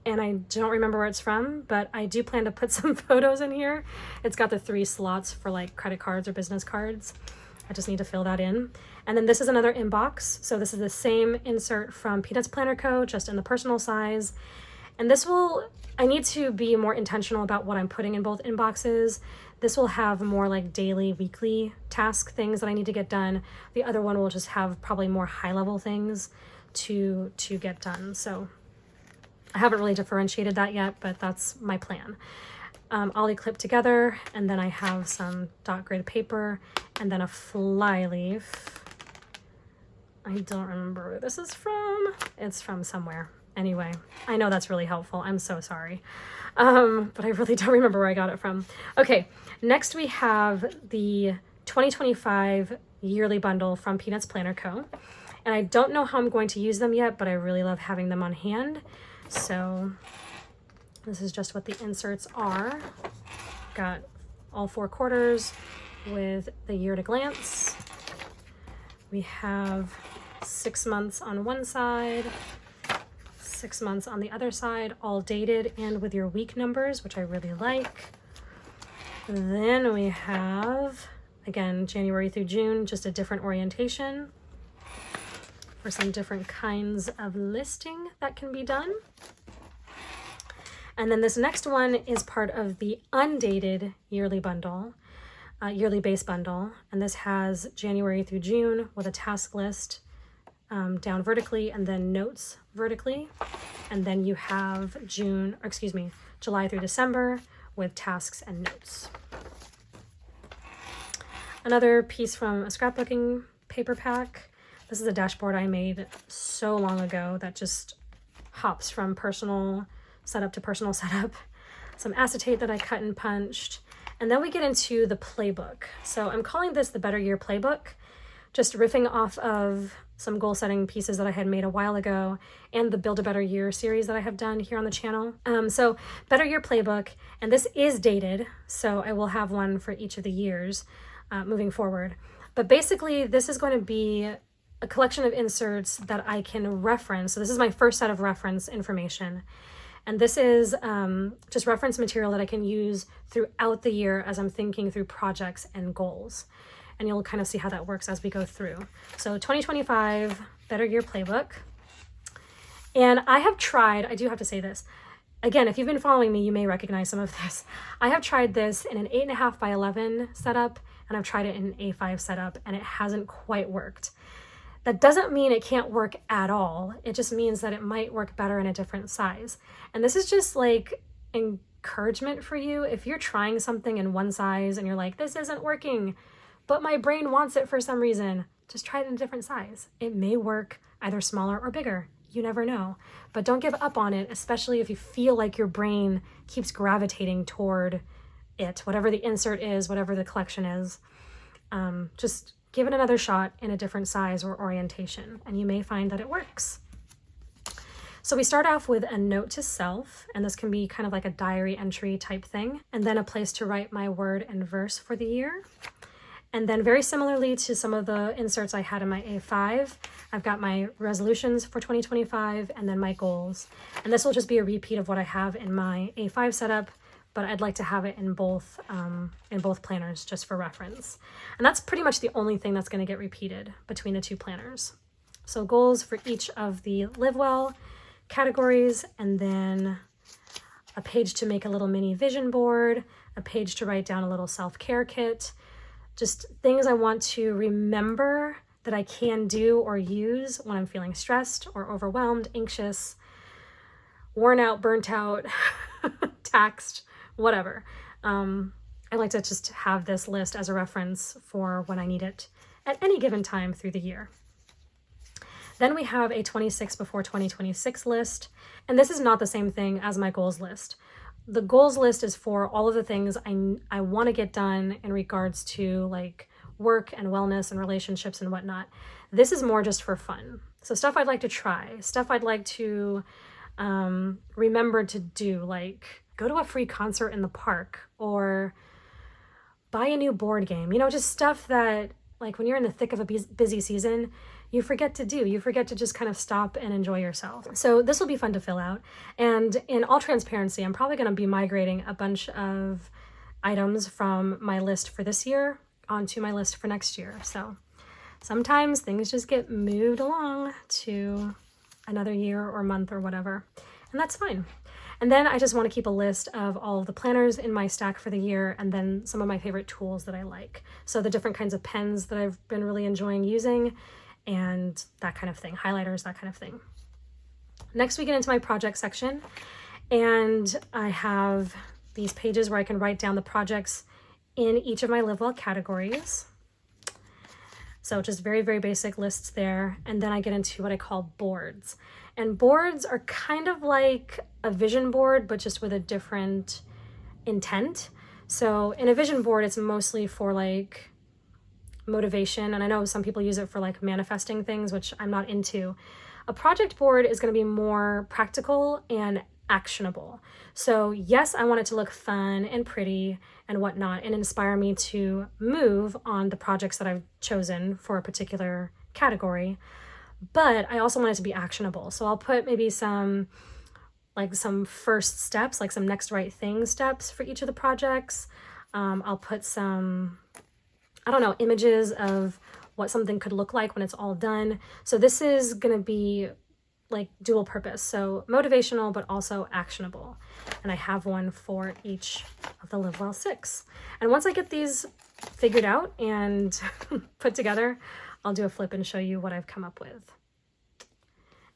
A: and I don't remember where it's from, but I do plan to put some photos in here. It's got the 3 slots for like credit cards or business cards. I just need to fill that in. And then this is another inbox. So this is the same insert from Peanuts Planner Co., just in the personal size. And this will, I need to be more intentional about what I'm putting in both inboxes. This will have more like daily, weekly task things that I need to get done. The other one will just have probably more high-level things to get done. So I haven't really differentiated that yet, but that's my plan. Ollie clip together, and then I have some dot grid paper, and then a fly leaf. I don't remember where this is from. It's from somewhere. Anyway, I know that's really helpful. I'm so sorry. But I really don't remember where I got it from. Okay, next we have the 2025 yearly bundle from Peanuts Planner Co. And I don't know how I'm going to use them yet, but I really love having them on hand. So this is just what the inserts are. Got all 4 quarters with the year at a glance. We have 6 months on one side, 6 months on the other side, all dated and with your week numbers, which I really like. Then we have, again, January through June, just a different orientation for some different kinds of listing that can be done. And then this next one is part of the undated yearly bundle, yearly base bundle. And this has January through June with a task list down vertically and then notes vertically. And then you have July through December with tasks and notes. Another piece from a scrapbooking paper pack. This is a dashboard I made so long ago that just hops from personal setup to personal setup. some acetate that I cut and punched, and then we get into the playbook. So I'm calling this the Better Year Playbook, just riffing off of some goal setting pieces that I had made a while ago and the Build a Better Year series that I have done here on the channel. So Better Year Playbook, and this is dated, so I will have one for each of the years moving forward. But basically this is going to be a collection of inserts that I can reference. So this is my first set of reference information. And this is just reference material that I can use throughout the year as I'm thinking through projects and goals. And you'll kind of see how that works as we go through. So 2025 Better Year Playbook. And I have tried, I do have to say this, again, if you've been following me, you may recognize some of this. I have tried this in an 8.5 by 11 setup, and I've tried it in an A5 setup, and it hasn't quite worked. That doesn't mean it can't work at all. It just means that it might work better in a different size. And this is just like encouragement for you. If you're trying something in one size and you're like, this isn't working, but my brain wants it for some reason, just try it in a different size. It may work either smaller or bigger. You never know. But don't give up on it, especially if you feel like your brain keeps gravitating toward it, whatever the insert is, whatever the collection is. Just give it another shot in a different size or orientation, and you may find that it works. So we start off with a note to self, and this can be kind of like a diary entry type thing, and then a place to write my word and verse for the year. And then very similarly to some of the inserts I had in my A5, I've got my resolutions for 2025 and then my goals. And this will just be a repeat of what I have in my A5 setup, but I'd like to have it in both planners just for reference. And that's pretty much the only thing that's going to get repeated between the two planners. So goals for each of the Live Well categories, and then a page to make a little mini vision board, a page to write down a little self-care kit, just things I want to remember that I can do or use when I'm feeling stressed or overwhelmed, anxious, worn out, burnt out, taxed, whatever. I like to just have this list as a reference for when I need it at any given time through the year. Then we have a 26 before 2026 list, and this is not the same thing as my goals list. The goals list is for all of the things I want to get done in regards to like work and wellness and relationships and whatnot. This is more just for fun. So stuff I'd like to try, stuff I'd like to remember to do, like go to a free concert in the park or buy a new board game, just stuff that like when you're in the thick of a busy season, you forget to do. You forget to just kind of stop and enjoy yourself. So this will be fun to fill out. And in all transparency, I'm probably going to be migrating a bunch of items from my list for this year onto my list for next year. So sometimes things just get moved along to another year or month or whatever, and that's fine. And then I just want to keep a list of all of the planners in my stack for the year, and then some of my favorite tools that I like. So the different kinds of pens that I've been really enjoying using, and that kind of thing, highlighters, that kind of thing. Next, we get into my project section, and I have these pages where I can write down the projects in each of my Live Well categories. So just very, very basic lists there. And then I get into what I call boards. And boards are kind of like a vision board, but just with a different intent. So in a vision board, it's mostly for like motivation. And I know some people use it for like manifesting things, which I'm not into. A project board is going to be more practical and actionable. So yes, I want it to look fun and pretty and whatnot and inspire me to move on the projects that I've chosen for a particular category. But I also want it to be actionable. So I'll put maybe some first steps, like some next right thing steps for each of the projects. I'll put some, images of what something could look like when it's all done. So this is going to be like dual purpose. So motivational, but also actionable. And I have one for each of the Live Well 6. And once I get these figured out and put together, I'll do a flip and show you what I've come up with.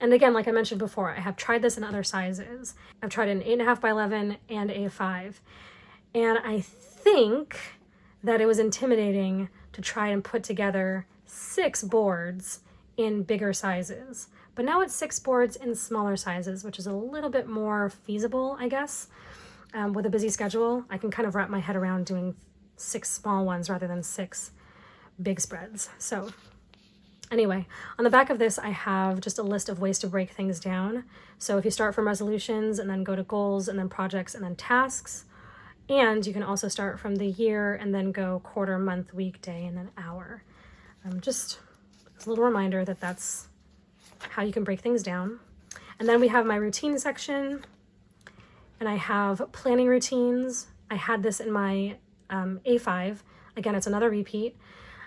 A: And again, like I mentioned before, I have tried this in other sizes. I've tried it in 8.5 by 11 and A5. And I think that it was intimidating to try and put together 6 boards in bigger sizes. But now it's 6 boards in smaller sizes, which is a little bit more feasible, I guess. with a busy schedule, I can kind of wrap my head around doing 6 small ones rather than 6 big spreads. So anyway, on the back of this, I have just a list of ways to break things down. So if you start from resolutions and then go to goals and then projects and then tasks, and you can also start from the year and then go quarter, month, week, day, and then hour. Just as a little reminder that that's how you can break things down. And then we have my routine section, and I have planning routines. I had this in my A5. Again, it's another repeat,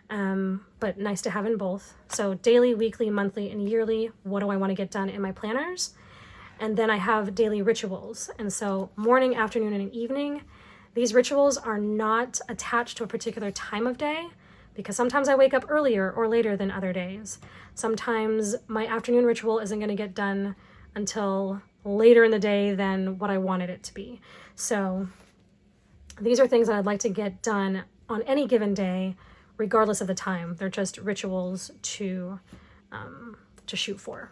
A: but nice to have in both. So daily, weekly, monthly, and yearly, what do I want to get done in my planners? And then I have daily rituals. And so morning, afternoon, and evening, these rituals are not attached to a particular time of day, because sometimes I wake up earlier or later than other days. Sometimes my afternoon ritual isn't going to get done until later in the day than what I wanted it to be. So these are things that I'd like to get done on any given day, regardless of the time. They're just rituals to shoot for.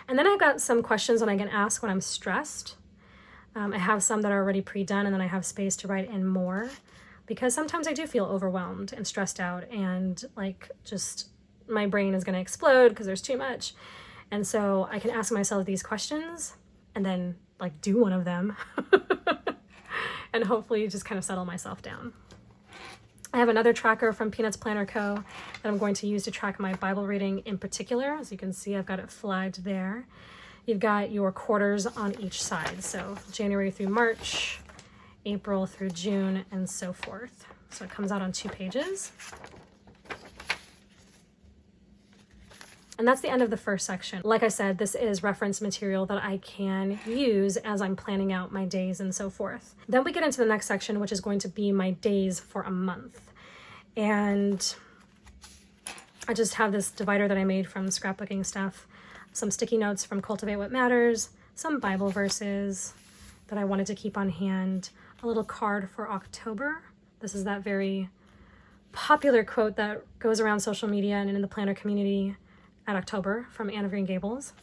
A: And then I've got some questions that I can ask when I'm stressed. I have some that are already pre-done, and then I have space to write in more, because sometimes I do feel overwhelmed and stressed out, and like just my brain is going to explode because there's too much. And so I can ask myself these questions and then like do one of them and hopefully just kind of settle myself down. I have another tracker from Peanuts Planner Co. that I'm going to use to track my Bible reading in particular. As you can see, I've got it flagged there. You've got your quarters on each side. So January through March, April through June, and so forth. So it comes out on 2 pages. And that's the end of the first section. Like I said, this is reference material that I can use as I'm planning out my days and so forth. Then we get into the next section, which is going to be my days for a month. And I just have this divider that I made from scrapbooking stuff, some sticky notes from Cultivate What Matters, some Bible verses that I wanted to keep on hand, a little card for October. This is that very popular quote that goes around social media and in the planner community at October from Anne of Green Gables.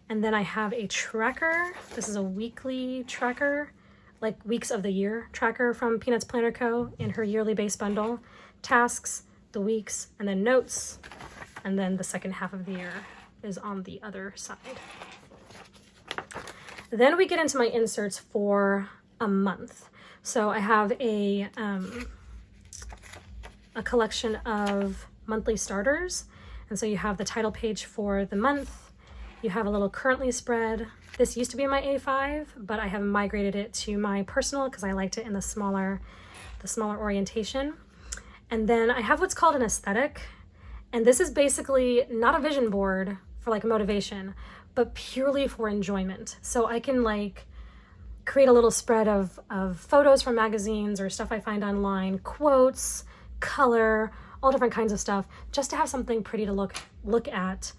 A: And then I have a tracker. This is a weekly tracker, like weeks of the year tracker from Peanuts Planner Co. in her yearly base bundle. Tasks, the weeks, and then notes. And then the second half of the year is on the other side. Then we get into my inserts for a month. So I have a collection of monthly starters. And so you have the title page for the month. You have a little currently spread. This used to be my A5, but I have migrated it to my personal because I liked it in the smaller orientation. And then I have what's called an aesthetic. And this is basically not a vision board for like motivation, but purely for enjoyment. So I can like create a little spread of photos from magazines or stuff I find online, quotes, color, all different kinds of stuff, just to have something pretty to look at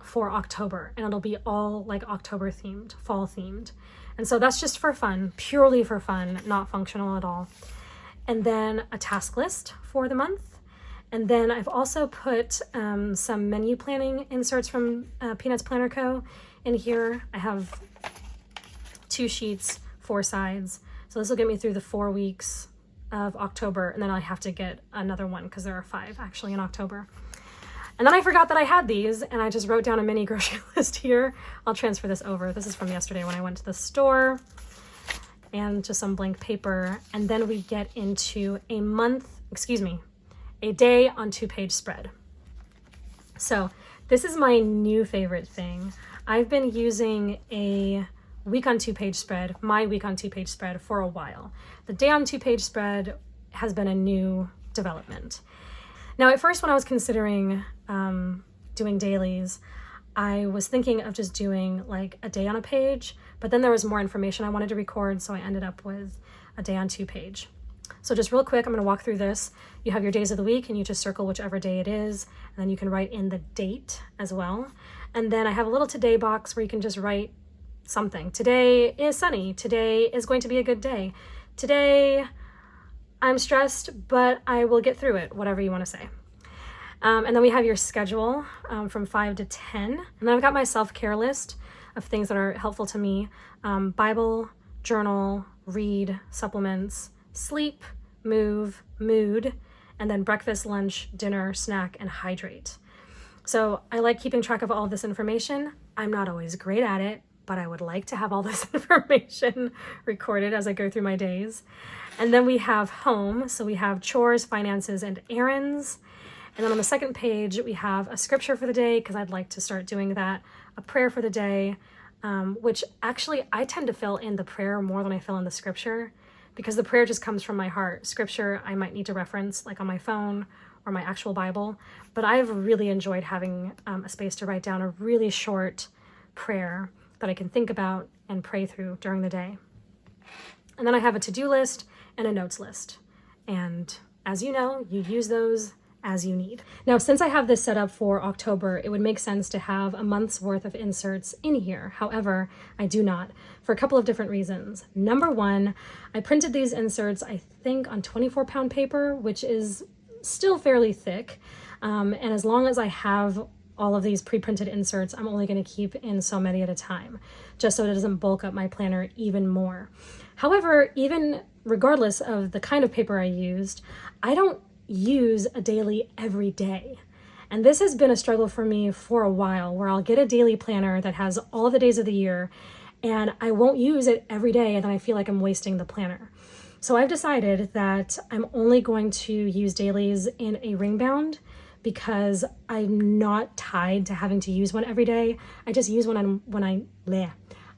A: for October. And it'll be all like October themed, fall themed. And so that's just for fun, purely for fun, not functional at all. And then a task list for the month. And then I've also put some menu planning inserts from Peanuts Planner Co. in here. I have 2 sheets, 4 sides. So this will get me through the 4 weeks of October, and then I have to get another one because there are 5 actually in October. And then I forgot that I had these, and I just wrote down a mini grocery list here. I'll transfer this over. This is from yesterday when I went to the store, and just some blank paper. And then we get into a day on 2-page spread. So this is my new favorite thing. I've been using a week on 2-page spread, my week on 2-page spread for a while. The day on 2-page spread has been a new development. Now, at first when I was considering doing dailies, I was thinking of just doing like a day on a page, but then there was more information I wanted to record, so I ended up with a day on 2-page. So just real quick, I'm going to walk through this. You have your days of the week, and you just circle whichever day it is, and then you can write in the date as well. And then I have a little today box where you can just write something. Today is sunny. Today is going to be a good day. Today I'm stressed, but I will get through it, whatever you want to say. And then we have your schedule from 5 to 10. And then I've got my self-care list of things that are helpful to me. Bible, journal, read, supplements, sleep, move, mood, and then breakfast, lunch, dinner, snack, and hydrate. So I like keeping track of all of this information. I'm not always great at it, but I would like to have all this information recorded as I go through my days. And then we have home. So we have chores, finances, and errands. And then on the second page, we have a scripture for the day, because I'd like to start doing that, a prayer for the day, which actually I tend to fill in the prayer more than I fill in the scripture, because the prayer just comes from my heart. Scripture I might need to reference like on my phone or my actual Bible, but I've really enjoyed having a space to write down a really short prayer that I can think about and pray through during the day. And then I have a to-do list and a notes list. And as you know, you use those as you need. Now, since I have this set up for October, it would make sense to have a month's worth of inserts in here. However, I do not, for a couple of different reasons. Number one, I printed these inserts, I think, on 24-pound paper, which is still fairly thick. And as long as I have all of these pre-printed inserts, I'm only going to keep in so many at a time, just so it doesn't bulk up my planner even more. However, even regardless of the kind of paper I used, I don't use a daily every day. And this has been a struggle for me for a while, where I'll get a daily planner that has all of the days of the year, and I won't use it every day, and then I feel like I'm wasting the planner. So I've decided that I'm only going to use dailies in a ring bound, because I'm not tied to having to use one every day. I just use one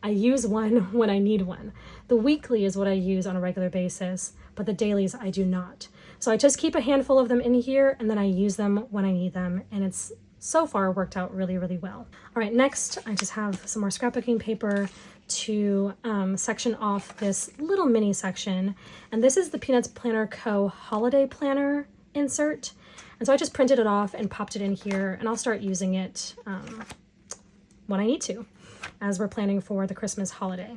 A: I use one when I need one. The weekly is what I use on a regular basis, but the dailies I do not. So I just keep a handful of them in here, and then I use them when I need them, and it's so far worked out really, really well. All right, next I just have some more scrapbooking paper to section off this little mini section, and this is the Peanuts Planner Co. Holiday Planner insert. And so I just printed it off and popped it in here, and I'll start using it when I need to, as we're planning for the Christmas holiday.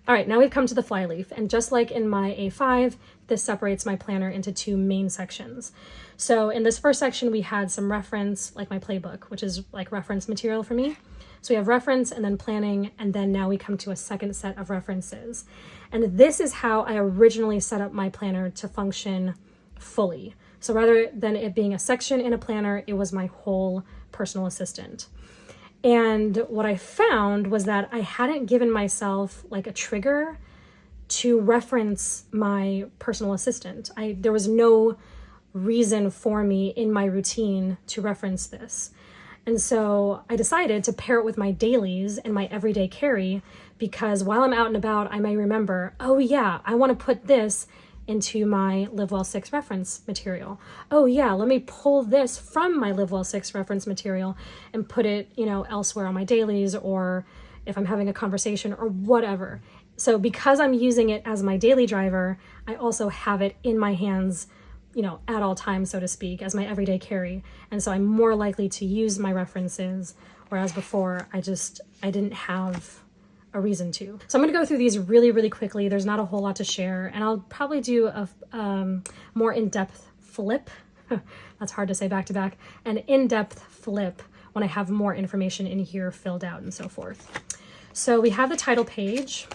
A: All right, now we've come to the flyleaf, and just like in my A5, this separates my planner into two main sections. So in this first section, we had some reference, like my playbook, which is like reference material for me. So we have reference and then planning, and then now we come to a second set of references. And this is how I originally set up my planner to function fully. So rather than it being a section in a planner, it was my whole personal assistant. And what I found was that I hadn't given myself like a trigger to reference my personal assistant. There was no reason for me in my routine to reference this. And so I decided to pair it with my dailies and my everyday carry, because while I'm out and about, I may remember, oh yeah, I want to put this into my Live Well 6 reference material. Oh yeah, let me pull this from my Live Well 6 reference material and put it, elsewhere on my dailies, or if I'm having a conversation or whatever. So because I'm using it as my daily driver, I also have it in my hands, at all times, so to speak, as my everyday carry. And so I'm more likely to use my references, whereas before I didn't have a reason to. So I'm going to go through these really, really quickly. There's not a whole lot to share, and I'll probably do a more in-depth flip. That's hard to say back to back. An in-depth flip when I have more information in here filled out and so forth. So we have the title page.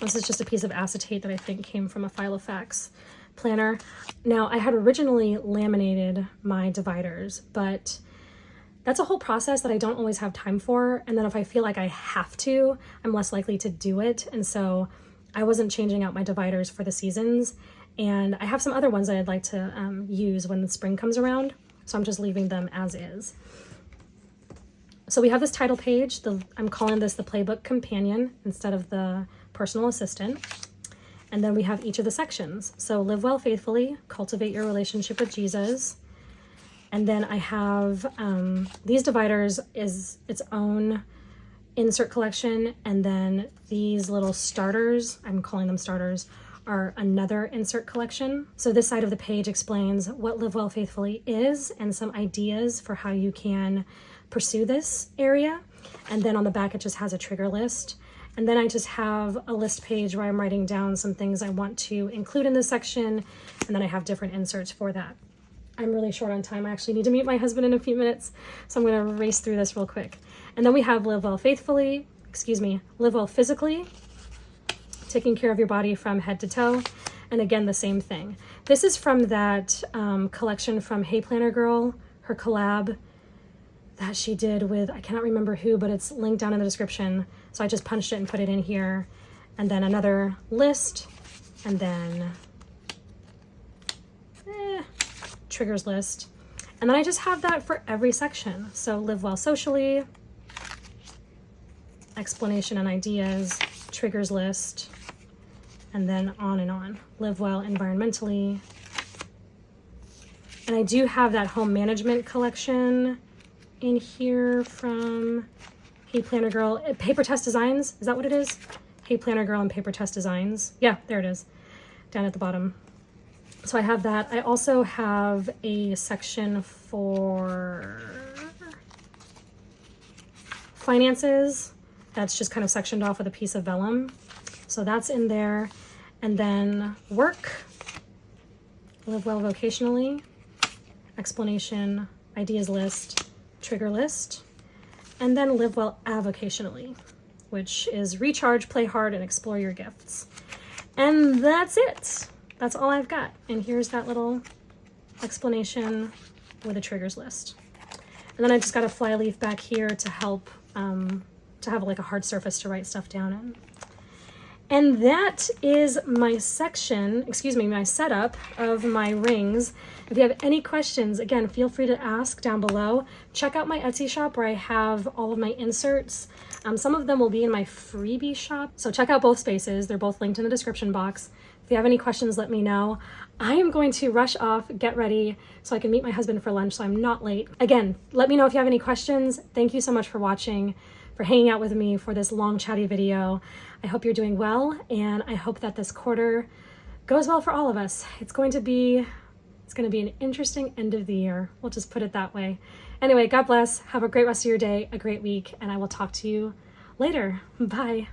A: This is just a piece of acetate that I think came from a Filofax planner. Now, I had originally laminated my dividers, but that's a whole process that I don't always have time for. And then if I feel like I have to, I'm less likely to do it. And so I wasn't changing out my dividers for the seasons. And I have some other ones that I'd like to use when the spring comes around. So I'm just leaving them as is. So we have this title page. I'm calling this the Playbook Companion instead of the Personal Assistant. And then we have each of the sections. So Live Well Faithfully, Cultivate Your Relationship with Jesus. And then I have these dividers is its own insert collection. And then these little starters, I'm calling them starters, are another insert collection. So this side of the page explains what Live Well Faithfully is and some ideas for how you can pursue this area. And then on the back, it just has a trigger list. And then I just have a list page where I'm writing down some things I want to include in this section. And then I have different inserts for that. I'm really short on time. I actually need to meet my husband in a few minutes, so I'm going to race through this real quick. And then we have Live Well Physically, taking care of your body from head to toe. And again, the same thing. This is from that collection from Hey Planner Girl, her collab that she did with, I cannot remember who, but it's linked down in the description. So I just punched it and put it in here. And then another list, and then triggers list. And then I just have that for every section. So live well socially, explanation and ideas, triggers list, and then on and on. Live well environmentally. And I do have that home management collection in here from Hey Planner Girl. Paper Test Designs, is that what it is? Hey Planner Girl and Paper Test Designs. Yeah, there it is, down at the bottom. So I have that. I also have a section for finances that's just kind of sectioned off with a piece of vellum. So that's in there. And then work, live well vocationally, explanation, ideas list, trigger list, and then live well avocationally, which is recharge, play hard, and explore your gifts. And that's it. That's all I've got. And here's that little explanation with a triggers list. And then I just got a fly leaf back here to help, to have like a hard surface to write stuff down in. And that is my section, excuse me, my setup of my rings. If you have any questions, again, feel free to ask down below. Check out my Etsy shop where I have all of my inserts. Some of them will be in my freebie shop. So check out both spaces. They're both linked in the description box. If you have any questions, let me know. I am going to rush off, get ready so I can meet my husband for lunch so I'm not late. Again, let me know if you have any questions. Thank you so much for watching, for hanging out with me for this long chatty video. I hope you're doing well, and I hope that this quarter goes well for all of us. It's going to be an interesting end of the year. We'll just put it that way. Anyway, God bless. Have a great rest of your day, a great week, and I will talk to you later. Bye.